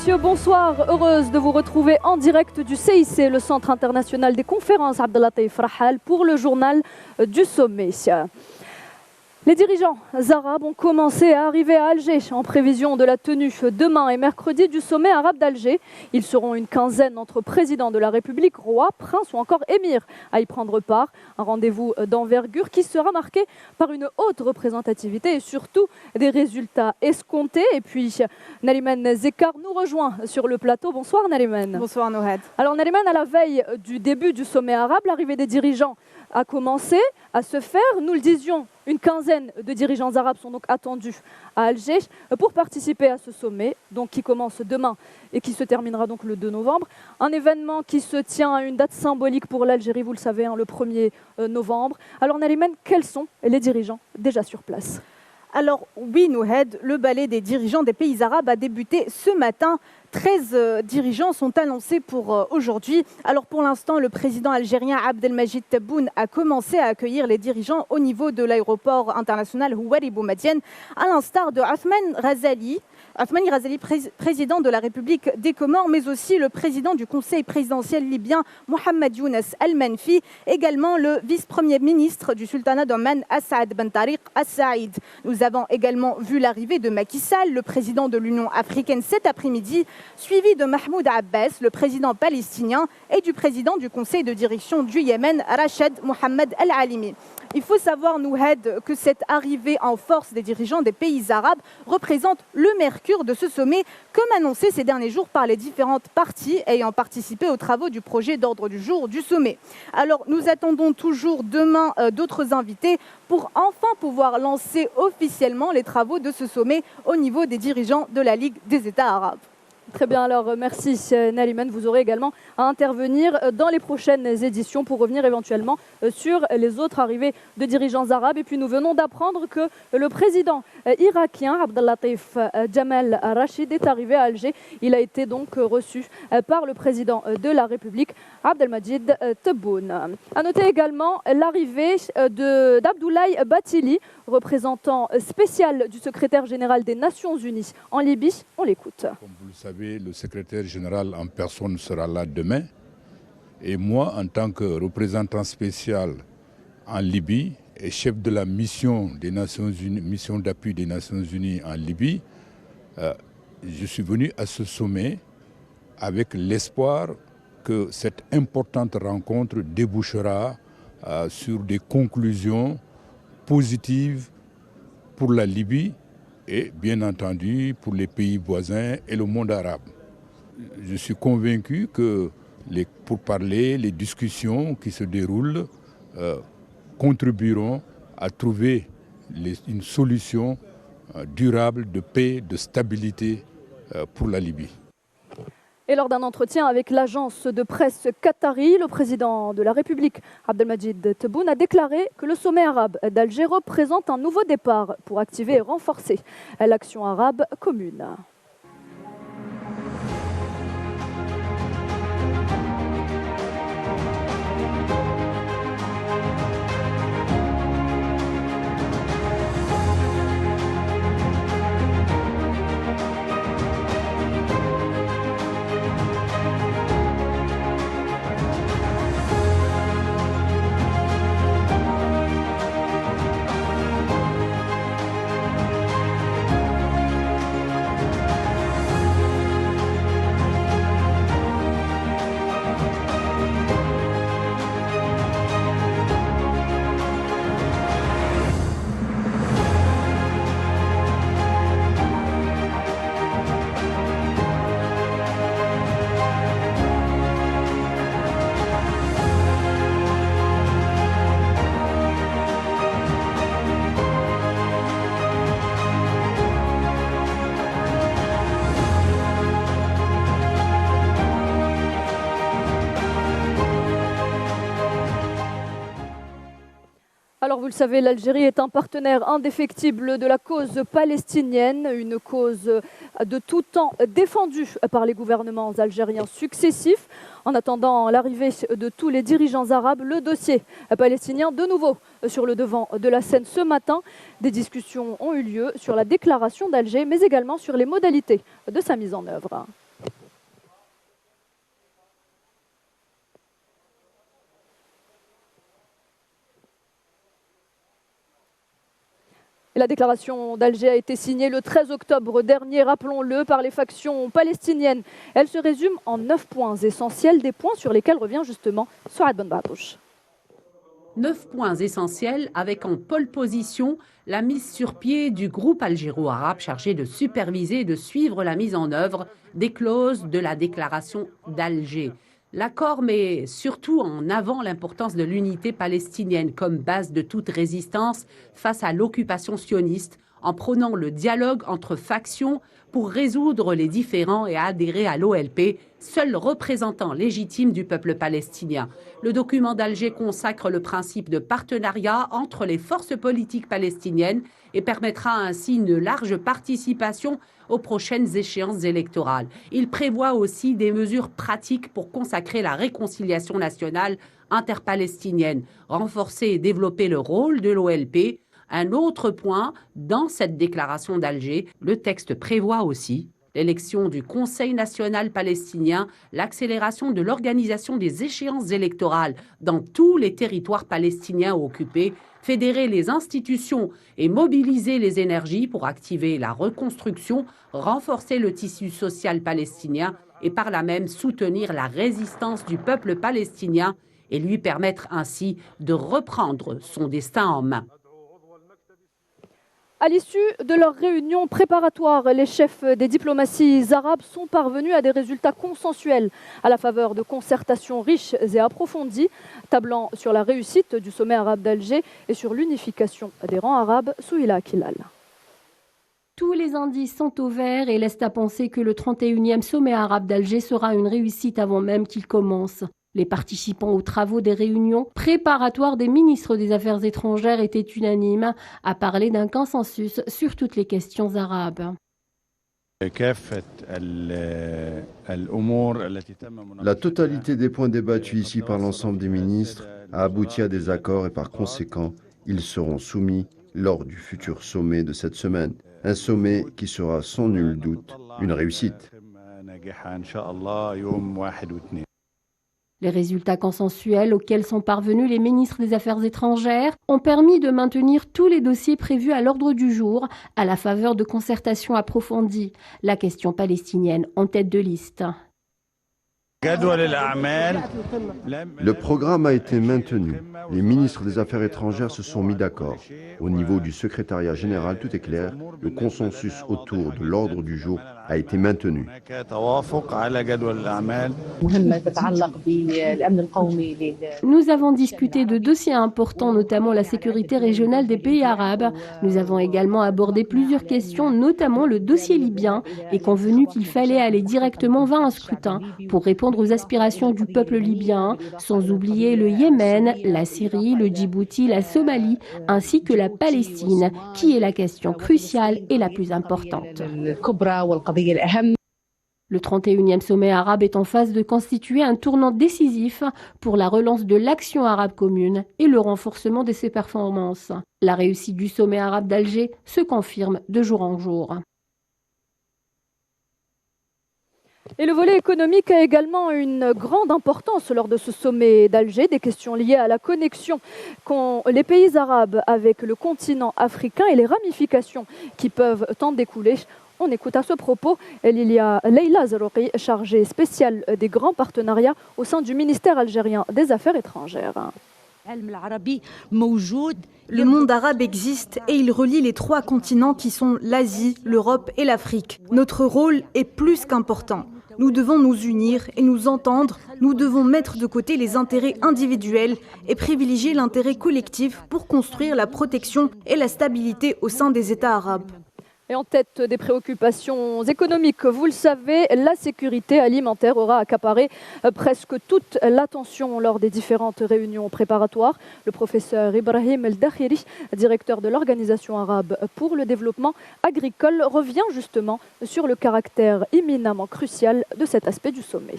messieurs, bonsoir. Heureuse de vous retrouver en direct du CIC, le Centre international des conférences Abdellatif Rahal, pour le journal du sommet. Les dirigeants arabes ont commencé à arriver à Alger en prévision de la tenue demain et mercredi du sommet arabe d'Alger. Ils seront une quinzaine entre présidents de la République, rois, princes ou encore émirs à y prendre part. Un rendez-vous d'envergure qui sera marqué par une haute représentativité et surtout des résultats escomptés. Et puis Nariman Zekar nous rejoint sur le plateau. Bonsoir Nariman. Bonsoir Nohed. Alors Nariman, à la veille du début du sommet arabe, l'arrivée des dirigeants a commencé à se faire. Nous le disions, une quinzaine de dirigeants arabes sont donc attendus à Alger pour participer à ce sommet, donc qui commence demain et qui se terminera donc le 2 novembre. Un événement qui se tient à une date symbolique pour l'Algérie, vous le savez, le 1er novembre. Alors Nariman, quels sont les dirigeants déjà sur place ? Alors oui Nohed, le ballet des dirigeants des pays arabes a débuté ce matin. 13 dirigeants sont annoncés pour aujourd'hui. Alors pour l'instant, le président algérien Abdelmajid Tebboune a commencé à accueillir les dirigeants au niveau de l'aéroport international Houari Boumedienne, à l'instar de Othmane Razali, président de la République des Comores, mais aussi le président du Conseil présidentiel libyen, Mohamed Younes Al-Manfi, également le vice-premier ministre du sultanat d'Oman, Assaad Ben Tariq As-Saïd. Nous avons également vu l'arrivée de Macky Sall, le président de l'Union africaine, cet après-midi, suivi de Mahmoud Abbas, le président palestinien, et du président du conseil de direction du Yémen, Rachid Mohamed Al-Alimi. Il faut savoir, Nouhed, que cette arrivée en force des dirigeants des pays arabes représente le mercure de ce sommet, comme annoncé ces derniers jours par les différentes parties ayant participé aux travaux du projet d'ordre du jour du sommet. Alors, nous attendons toujours demain d'autres invités pour enfin pouvoir lancer officiellement les travaux de ce sommet au niveau des dirigeants de la Ligue des États arabes. Très bien, alors merci Nariman. Vous aurez également à intervenir dans les prochaines éditions pour revenir éventuellement sur les autres arrivées de dirigeants arabes. Et puis nous venons d'apprendre que le président irakien Abdellatif Jamal Rachid est arrivé à Alger. Il a été donc reçu par le président de la République, Abdelmajid Tebboune. À noter également l'arrivée d'Abdoulaye Batili, représentant spécial du secrétaire général des Nations Unies en Libye. On l'écoute. Comme vous le savez, le secrétaire général en personne sera là demain. Et moi, en tant que représentant spécial en Libye et chef de la mission des Nations Unies, mission d'appui des Nations Unies en Libye, je suis venu à ce sommet avec l'espoir que cette importante rencontre débouchera sur des conclusions positives pour la Libye et bien entendu pour les pays voisins et le monde arabe. Je suis convaincu que les pourparlers, les discussions qui se déroulent contribueront à trouver une solution durable de paix, de stabilité pour la Libye. Et lors d'un entretien avec l'agence de presse qatari, le président de la République, Abdelmajid Tebboune, a déclaré que le sommet arabe d'Alger représente un nouveau départ pour activer et renforcer l'action arabe commune. Alors vous le savez, l'Algérie est un partenaire indéfectible de la cause palestinienne, une cause de tout temps défendue par les gouvernements algériens successifs. En attendant l'arrivée de tous les dirigeants arabes, le dossier palestinien de nouveau sur le devant de la scène ce matin. Des discussions ont eu lieu sur la déclaration d'Alger, mais également sur les modalités de sa mise en œuvre. Et la déclaration d'Alger a été signée le 13 octobre dernier, rappelons-le, par les factions palestiniennes. Elle se résume en 9 points essentiels, des points sur lesquels revient justement Souad Ben Baatouche. 9 points essentiels avec en pole position la mise sur pied du groupe algéro-arabe chargé de superviser et de suivre la mise en œuvre des clauses de la déclaration d'Alger. L'accord met surtout en avant l'importance de l'unité palestinienne comme base de toute résistance face à l'occupation sioniste, en prônant le dialogue entre factions pour résoudre les différends et adhérer à l'OLP, seul représentant légitime du peuple palestinien. Le document d'Alger consacre le principe de partenariat entre les forces politiques palestiniennes et permettra ainsi une large participation aux prochaines échéances électorales. Il prévoit aussi des mesures pratiques pour consacrer la réconciliation nationale interpalestinienne, renforcer et développer le rôle de l'OLP. Un autre point, dans cette déclaration d'Alger, le texte prévoit aussi l'élection du Conseil national palestinien, l'accélération de l'organisation des échéances électorales dans tous les territoires palestiniens occupés, fédérer les institutions et mobiliser les énergies pour activer la reconstruction, renforcer le tissu social palestinien et par là même soutenir la résistance du peuple palestinien et lui permettre ainsi de reprendre son destin en main. À l'issue de leur réunion préparatoire, les chefs des diplomaties arabes sont parvenus à des résultats consensuels à la faveur de concertations riches et approfondies, tablant sur la réussite du sommet arabe d'Alger et sur l'unification des rangs arabes. Souila Kilal. Tous les indices sont au vert et laissent à penser que le 31e sommet arabe d'Alger sera une réussite avant même qu'il commence. Les participants aux travaux des réunions préparatoires des ministres des Affaires étrangères étaient unanimes à parler d'un consensus sur toutes les questions arabes. La totalité des points débattus ici par l'ensemble des ministres a abouti à des accords et par conséquent, ils seront soumis lors du futur sommet de cette semaine. Un sommet qui sera sans nul doute une réussite. Les résultats consensuels auxquels sont parvenus les ministres des Affaires étrangères ont permis de maintenir tous les dossiers prévus à l'ordre du jour à la faveur de concertations approfondies. La question palestinienne en tête de liste. Le programme a été maintenu. Les ministres des Affaires étrangères se sont mis d'accord. Au niveau du secrétariat général, tout est clair. Le consensus autour de l'ordre du jour a été maintenu. Nous avons discuté de dossiers importants, notamment la sécurité régionale des pays arabes. Nous avons également abordé plusieurs questions, notamment le dossier libyen, et convenu qu'il fallait aller directement vers un scrutin pour répondre aux aspirations du peuple libyen, sans oublier le Yémen, la Syrie, le Djibouti, la Somalie, ainsi que la Palestine, qui est la question cruciale et la plus importante. Le 31e sommet arabe est en phase de constituer un tournant décisif pour la relance de l'action arabe commune et le renforcement de ses performances. La réussite du sommet arabe d'Alger se confirme de jour en jour. Et le volet économique a également une grande importance lors de ce sommet d'Alger. Des questions liées à la connexion qu'ont les pays arabes avec le continent africain et les ramifications qui peuvent en découler. On écoute à ce propos Leila Zerouki, chargée spéciale des grands partenariats au sein du ministère algérien des Affaires étrangères. Le monde arabe existe et il relie les 3 continents qui sont l'Asie, l'Europe et l'Afrique. Notre rôle est plus qu'important. Nous devons nous unir et nous entendre. Nous devons mettre de côté les intérêts individuels et privilégier l'intérêt collectif pour construire la protection et la stabilité au sein des États arabes. Et en tête des préoccupations économiques, vous le savez, la sécurité alimentaire aura accaparé presque toute l'attention lors des différentes réunions préparatoires. Le professeur Ibrahim El-Dakhiri, directeur de l'Organisation arabe pour le développement agricole, revient justement sur le caractère éminemment crucial de cet aspect du sommet.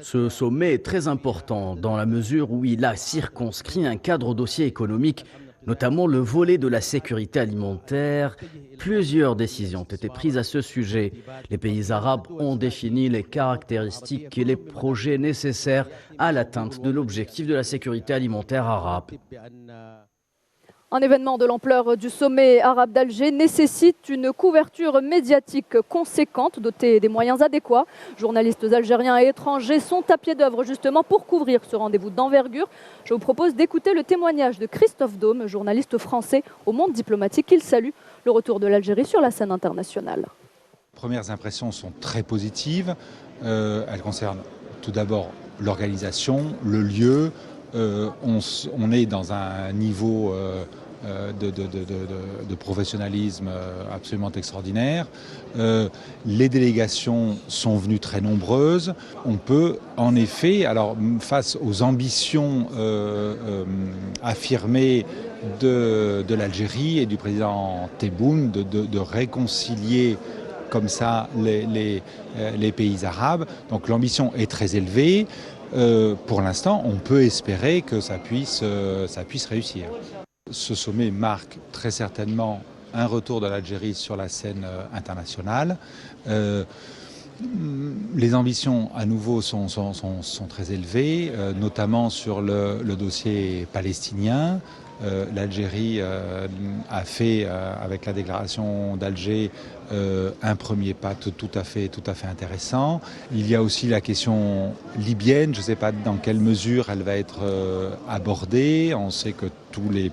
Ce sommet est très important dans la mesure où il a circonscrit un cadre au dossier économique, notamment le volet de la sécurité alimentaire. Plusieurs décisions ont été prises à ce sujet. Les pays arabes ont défini les caractéristiques et les projets nécessaires à l'atteinte de l'objectif de la sécurité alimentaire arabe. Un événement de l'ampleur du sommet arabe d'Alger nécessite une couverture médiatique conséquente, dotée des moyens adéquats. Journalistes algériens et étrangers sont à pied d'œuvre justement pour couvrir ce rendez-vous d'envergure. Je vous propose d'écouter le témoignage de Christophe Daume, journaliste français au Monde diplomatique. Il salue le retour de l'Algérie sur la scène internationale. Les premières impressions sont très positives. Elles concernent tout d'abord l'organisation, le lieu. On est dans un niveau de professionnalisme absolument extraordinaire. Les délégations sont venues très nombreuses. On peut en effet, alors face aux ambitions affirmées de l'Algérie et du président Tebboune de réconcilier comme ça les pays arabes, donc l'ambition est très élevée. Pour l'instant, on peut espérer que ça puisse réussir. Ce sommet marque très certainement un retour de l'Algérie sur la scène internationale. Les ambitions à nouveau sont très élevées, notamment sur le dossier palestinien. L'Algérie a fait, avec la déclaration d'Alger, un premier pas tout à fait intéressant. Il y a aussi la question libyenne. Je ne sais pas dans quelle mesure elle va être abordée. On sait que tous les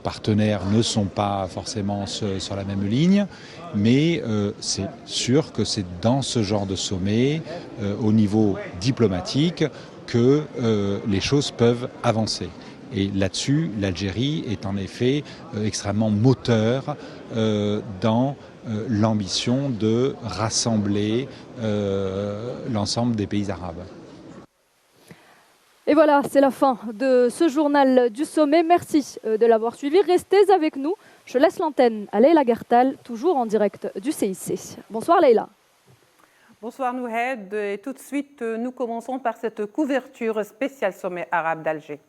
partenaires ne sont pas forcément sur la même ligne, mais c'est sûr que c'est dans ce genre de sommet, au niveau diplomatique, que les choses peuvent avancer. Et là-dessus, l'Algérie est en effet extrêmement moteur dans l'ambition de rassembler l'ensemble des pays arabes. Et voilà, c'est la fin de ce journal du sommet. Merci de l'avoir suivi. Restez avec nous. Je laisse l'antenne à Leïla Gertal, toujours en direct du CIC. Bonsoir Leïla. Bonsoir Nouhed. Et tout de suite, nous commençons par cette couverture spéciale sommet arabe d'Alger.